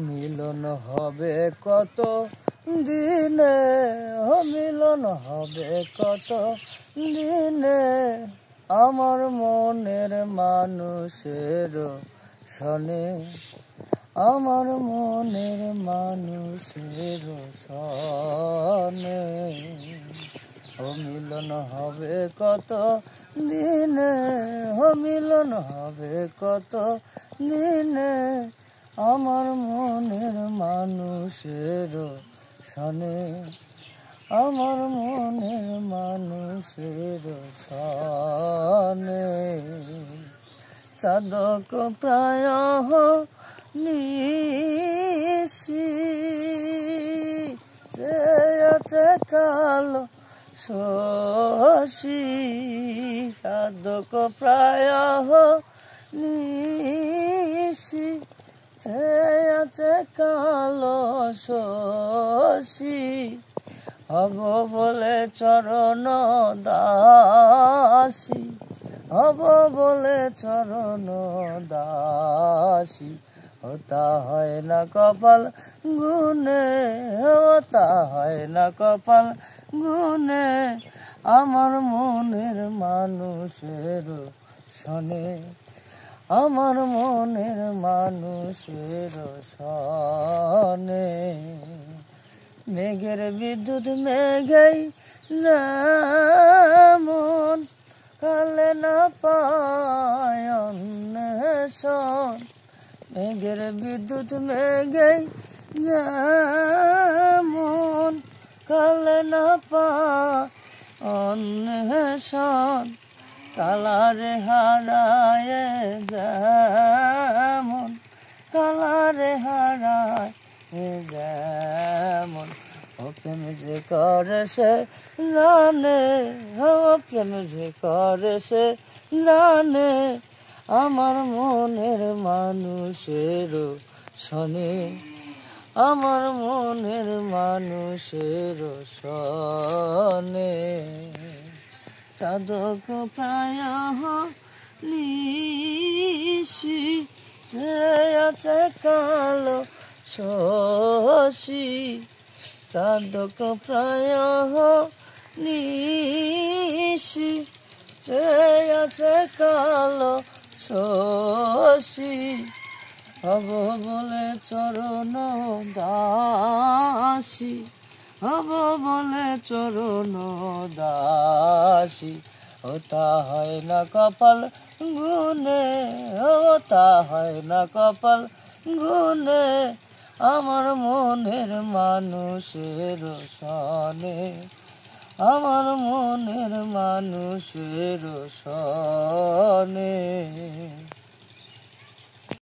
মিলন হবে কত দিনে, মিলন হবে কত দিনে, আমার মনের মানুষের সনে, আমার মনের মানুষের সনে। মিলন হবে কত দিনে, মিলন হবে কত দিনে, আমার মনের মানুষের সনে, আমার মনের মানুষের সনে। চাঁদক প্রায় নিশি, চেয়েছে কালো শশী, চাঁদক প্রায় নিশি, চেয়েছে কালো শশী, হব বলে চরণ দাসী, হব বলে চরণ দাসী। ওটা হয় না কপাল গুনে, ওটা হয় না কপাল গুনে, আমার মনের মানুষের সনে, আমার মনের মানুষের সনে। মেঘের বিদ্যুৎ মেঘেই যেমন কালে না পায় অন্বেষণ, মেঘের বিদ্যুৎ মেঘেই যেমন কালে না পায় অন্বেষণ, কালারে হারায় যেমন, কালারে হারায় যেমন, ও প্রেম যে করে সে জানে, ও প্রেম যে করে সে জানে, আমার মনের মানুষের সনে, আমার মনের মানুষের সনে। চাঁদক প্রায় নিশি, চেয়েছে কালো শশী, চাঁদক প্রায় নিশি, চেয়েছে কালো শশী, হব বলে চরণ দাসী, হব বলে চরণ দাসী। ওটা হয় না কপাল গুনে, ওটা হয় না কপাল গুনে, আমার মনের মানুষের সনে, আমার মনের মানুষের সনে।